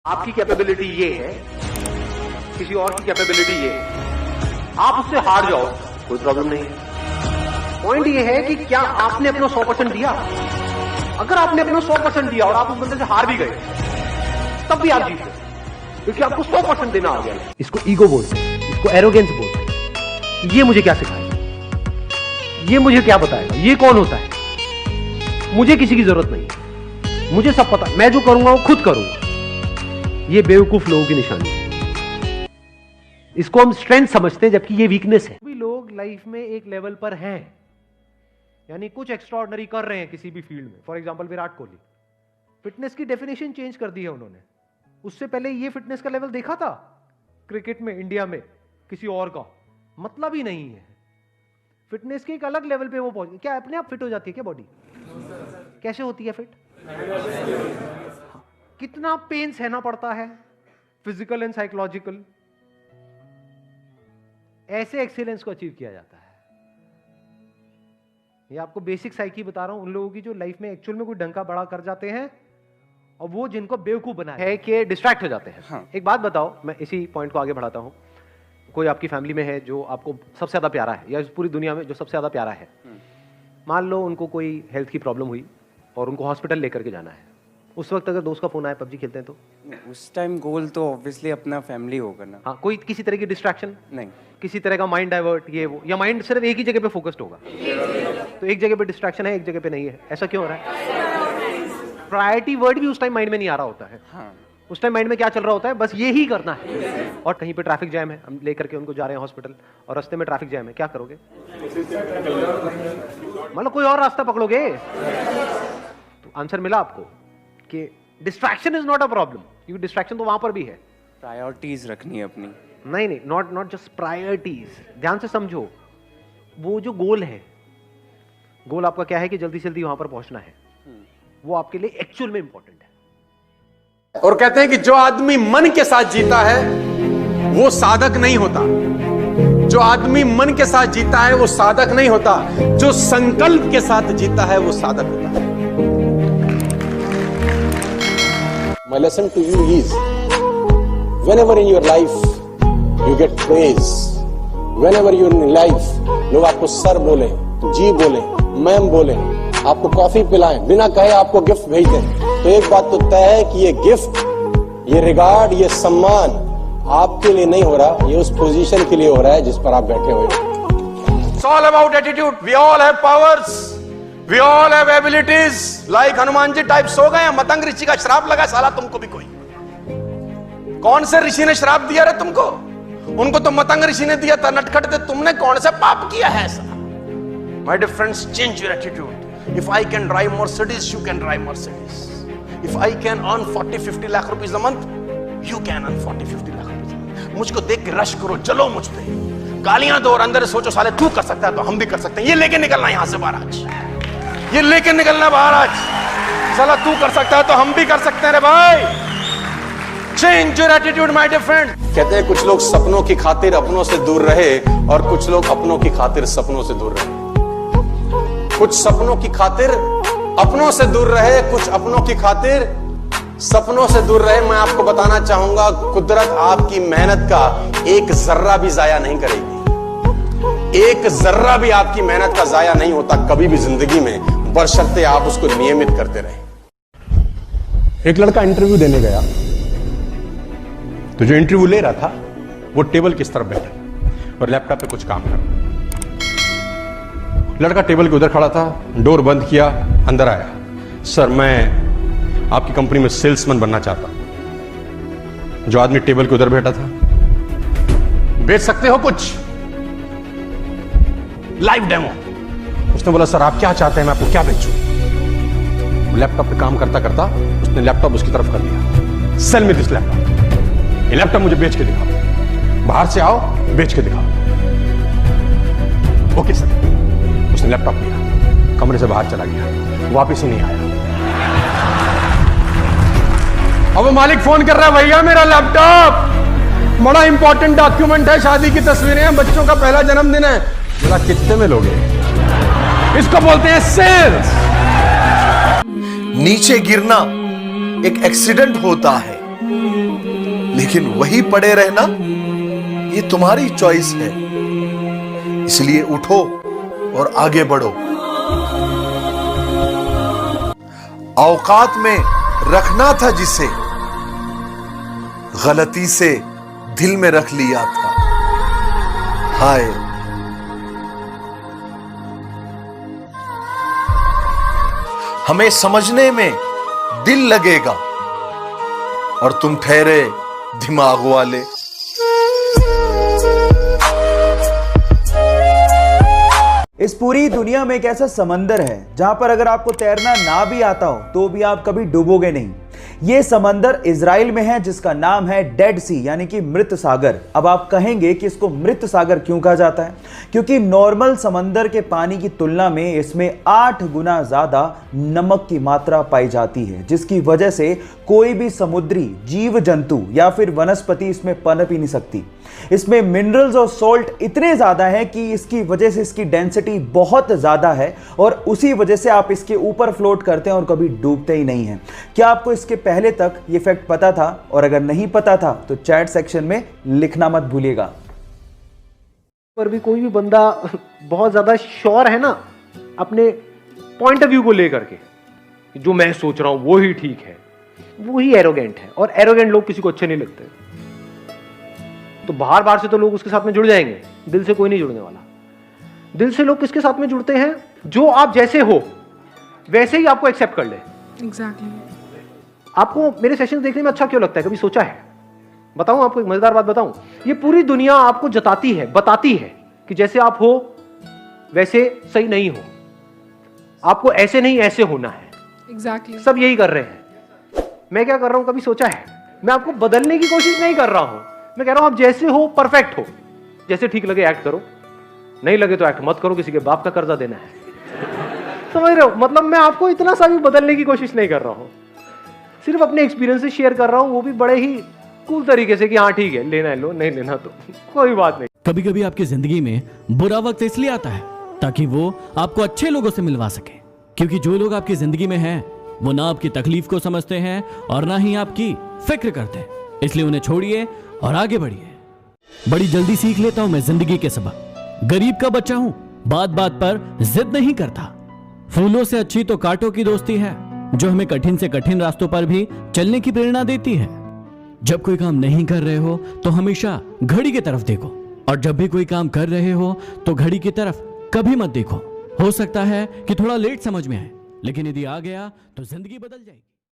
आपकी कैपेबिलिटी ये है, किसी और की कैपेबिलिटी ये है, आप उससे हार जाओ कोई प्रॉब्लम नहीं है। पॉइंट ये है कि क्या आपने अपना 100% दिया। अगर आपने अपना 100% दिया और आप उस बंदे से हार भी गए तब भी आप जीते, क्योंकि आपको 100% देना आ गया। इसको ईगो बोलते हैं, इसको एरोगेंस बोलते हैं। ये मुझे क्या सिखाएगा, ये मुझे क्या बताएगा, ये कौन होता है, मुझे किसी की जरूरत नहीं है, मुझे सब पता, मैं जो करूंगा वो खुद करूंगा। ये बेवकूफ लोगों की निशानी है। इसको हम स्ट्रेंथ समझते हैं जबकि ये वीकनेस है। भी लोग लाइफ में एक लेवल पर हैं, यानी कुछ एक्स्ट्राऑर्डिनरी कर रहे हैं किसी भी फील्ड में। For example Virat Kohli, fitness की डेफिनेशन चेंज कर दी है उन्होंने। उससे पहले ये फिटनेस का लेवल देखा था क्रिकेट में इंडिया में किसी और का, मतलब ही नहीं है। फिटनेस के एक अलग लेवल पे वो पहुंच, क्या अपने आप फिट हो जाती है क्या बॉडी? कैसे होती है फिट? कितना पेन सहना पड़ता है, फिजिकल एंड साइकोलॉजिकल। ऐसे एक्सीलेंस को अचीव किया जाता है। ये आपको बेसिक साइकी बता रहा हूं, उन लोगों की जो लाइफ में एक्चुअल में कोई डंका बड़ा कर जाते हैं और वो जिनको बेवकूफ बना है कि डिस्ट्रैक्ट हो जाते हैं। हाँ। एक बात बताओ, मैं इसी पॉइंट को आगे बढ़ाता हूं। कोई आपकी फैमिली में है जो आपको सबसे ज्यादा प्यारा है, या पूरी दुनिया में जो सबसे ज्यादा प्यारा है। मान लो उनको कोई हेल्थ की प्रॉब्लम हुई और उनको हॉस्पिटल लेकर के जाना है। उस वक्त अगर दोस्त का फोन आया, पबजी खेलते हैं तो उस टाइम गोल तो ऑब्वियसली अपना फैमिली होगा ना। हाँ, कोई किसी तरह की डिस्ट्रैक्शन नहीं, किसी तरह का माइंड डाइवर्ट ये वो, या माइंड सिर्फ एक ही जगह पे फोकस्ड होगा। तो एक जगह पे डिस्ट्रैक्शन है, एक जगह पे नहीं है। ऐसा क्यों हो रहा है? प्रायोरिटी वर्ड भी उस टाइम माइंड में नहीं आ रहा होता है। हाँ। उस टाइम माइंड में क्या चल रहा होता है, बस ये ही करना है। और कहीं पे ट्रैफिक जैम है, हम लेकर के उनको जा रहे हैं हॉस्पिटल और रास्ते में ट्रैफिक जैम है, क्या करोगे? मतलब कोई और रास्ता पकड़ोगे? तो आंसर मिला आपको कि distraction is not a problem, क्योंकि डिस्ट्रैक्शन तो वहां पर भी है। प्रायोरिटीज रखनी है अपनी। नहीं, नॉट जस्ट प्रायोरिटीज। ध्यान से समझो, वो जो गोल है, गोल आपका क्या है कि जल्दी से जल्दी वहां पर पहुंचना है, वो आपके लिए एक्चुअल में इंपॉर्टेंट है। और कहते हैं कि जो आदमी मन के साथ जीता है वो साधक नहीं होता। जो आदमी मन के साथ जीता है वो साधक नहीं होता, जो संकल्प के साथ जीता है वो साधक होता है। My lesson to you is, whenever in your life you get praise, whenever you're in life लोग आपको सर बोले, जी बोले, मैम बोले, आपको कॉफी पिलाएं, बिना कहे आपको गिफ्ट भेज दें, तो एक बात तो तय है कि ये गिफ्ट, ये रिगार्ड, ये सम्मान आपके लिए नहीं हो रहा, ये उस पोजीशन के लिए हो रहा है जिस पर आप बैठे हुए हैं। It's all about attitude. We all have powers. We all have abilities. Like Hanuman ji type सो गए, मतंग ऋषि का श्राप लगा साला तुमको भी कोई। कौन से ऋषि ने श्राप दिया रे तुमको? उनको तो मतंग ऋषि ने दिया था, नटखट थे। तुमने कौन सा पाप किया है ऐसा? My dear friends, change your attitude. If I can drive Mercedes, you can drive Mercedes. If I can earn 40-50 lakh rupees a month, you can earn 40-50 lakh rupees a month. मुझको देख के रश करो, चलो मुझ पे, गालियां दो और अंदर सोचो साले तू कर सकता है तो हम भी कर सकते हैं। ये लेके निकलना यहां से बाहर आज, ये लेके निकलना बाहर आज। साला तू कर सकता है तो हम भी कर सकते हैं रे भाई। Change your attitude my dear friend. कहते हैं कुछ लोग सपनों की खातिर अपनों से दूर रहे और कुछ लोग अपनों की खातिर सपनों से दूर रहे। कुछ सपनों की खातिर अपनों से दूर रहे, कुछ अपनों की खातिर सपनों से दूर रहे। मैं आपको बताना चाहूंगा, कुदरत आपकी मेहनत का एक जर्रा भी जाया नहीं करेगी। एक जर्रा भी आपकी मेहनत का जाया नहीं होता कभी भी जिंदगी में, बशर्ते आप उसको नियमित करते रहे। एक लड़का इंटरव्यू देने गया, तो जो इंटरव्यू ले रहा था वो टेबल की तरफ बैठा और लैपटॉप पे कुछ काम कर रहा। लड़का टेबल के उधर खड़ा था, डोर बंद किया, अंदर आया। सर, मैं आपकी कंपनी में सेल्समैन बनना चाहता हूं। जो आदमी टेबल के उधर बैठा था, बेच सकते हो कुछ? Live demo. उसने बोला, सर आप क्या चाहते हैं, मैं आपको क्या बेचूं? लैपटॉप पे काम करता करता उसने लैपटॉप उसकी तरफ कर दिया। सेल में दिस लैपटॉप, ये लैपटॉप मुझे बेच के दिखाओ, बाहर से आओ बेच के दिखाओ। Okay sir. उसने लैपटॉप लिया, कमरे से बाहर चला गया, वापिस ही नहीं आया। अब मालिक फोन कर रहा है, भैया मेरा लैपटॉप, बड़ा इंपॉर्टेंट डॉक्यूमेंट है, शादी की तस्वीरें हैं, बच्चों का पहला जन्मदिन है। बोला कितने में लोगे? इसको बोलते हैं सेल्स। नीचे गिरना एक एक्सीडेंट होता है, लेकिन वही पड़े रहना ये तुम्हारी चॉइस है। इसलिए उठो और आगे बढ़ो। औकात में रखना था जिसे, गलती से दिल में रख लिया था। हाय, हमें समझने में दिल लगेगा और तुम ठहरे दिमाग वाले। इस पूरी दुनिया में एक ऐसा समंदर है जहां पर अगर आपको तैरना ना भी आता हो तो भी आप कभी डूबोगे नहीं। ये समंदर इजराइल में है जिसका नाम है डेड सी यानी कि मृत सागर। अब आप कहेंगे कि इसको मृत सागर क्यों कहा जाता है? क्योंकि नॉर्मल समंदर के पानी की तुलना में इसमें 8 गुना ज्यादा नमक की मात्रा पाई जाती है, जिसकी वजह से कोई भी समुद्री जीव जंतु या फिर वनस्पति इसमें पनप ही नहीं सकती। इसमें मिनरल्स और सॉल्ट इतने ज्यादा हैं कि इसकी वजह से इसकी डेंसिटी बहुत ज्यादा है और उसी वजह से आप इसके ऊपर फ्लोट करते हैं और कभी डूबते ही नहीं हैं। क्या आपको इसके पहले तक ये फैक्ट पता था? और अगर नहीं पता था तो चैट सेक्शन में लिखना मत भूलिएगा। पर भी कोई भी बंदा बहुत ज्यादा श्योर है ना अपने पॉइंट ऑफ व्यू को लेकर के, जो मैं सोच रहा हूं वो ही ठीक है, वो ही एरोगेंट है। और एरोगेंट लोग किसी को अच्छे नहीं लगते। तो बाहर से तो लोग उसके साथ में जुड़ जाएंगे, दिल से कोई नहीं जुड़ने वाला। दिल से लोग किसके साथ में जुड़ते हैं? जो आप जैसे हो वैसे ही आपको एक्सेप्ट कर ले। एग्जैक्टली। आपको मेरे सेशन देखने में अच्छा क्यों लगता है? कभी सोचा है? बताऊं आपको एक मजेदार बात बताऊं? ये पूरी दुनिया आपको जताती है, बताती है कि जैसे आप हो वैसे सही नहीं हो, आपको ऐसे नहीं ऐसे होना है। एग्जैक्टली। सब यही कर रहे हैं। मैं क्या कर रहा हूं? कभी सोचा है? मैं आपको बदलने की कोशिश नहीं कर रहा हूं। मैं कह रहा हूं आप जैसे हो परफेक्ट हो, जैसे ठीक लगे एक्ट करो, नहीं लगे तो एक्ट मत करो, किसी के बाप का कर्जा देना है। समझ रहे हो? मतलब मैं आपको इतना सा भी बदलने की कोशिश नहीं कर रहा हूं, सिर्फ अपने एक्सपीरियंस से शेयर कर रहा हूं, वो भी बड़े ही कूल तरीके से कि हाँ ठीक है, लेना है लो, नहीं लेना तो कोई बात नहीं। कभी कभी आपकी जिंदगी में बुरा वक्त इसलिए आता है ताकि वो आपको अच्छे लोगों से मिलवा सके, क्योंकि जो लोग आपकी जिंदगी में हैं वो ना आपकी तकलीफ को समझते हैं और ना ही आपकी फिक्र करते हैं। इसलिए उन्हें छोड़िए और आगे बढ़िए। बड़ी जल्दी सीख लेता हूं मैं जिंदगी के सबक। गरीब का बच्चा हूं, बात बात पर जिद नहीं करता। फूलों से अच्छी तो कांटों की दोस्ती है, जो हमें कठिन से कठिन रास्तों पर भी चलने की प्रेरणा देती है। जब कोई काम नहीं कर रहे हो तो हमेशा घड़ी की तरफ देखो, और जब भी कोई काम कर रहे हो तो घड़ी की तरफ कभी मत देखो। हो सकता है कि थोड़ा लेट समझ में आए, लेकिन यदि आ गया तो जिंदगी बदल जाएगी।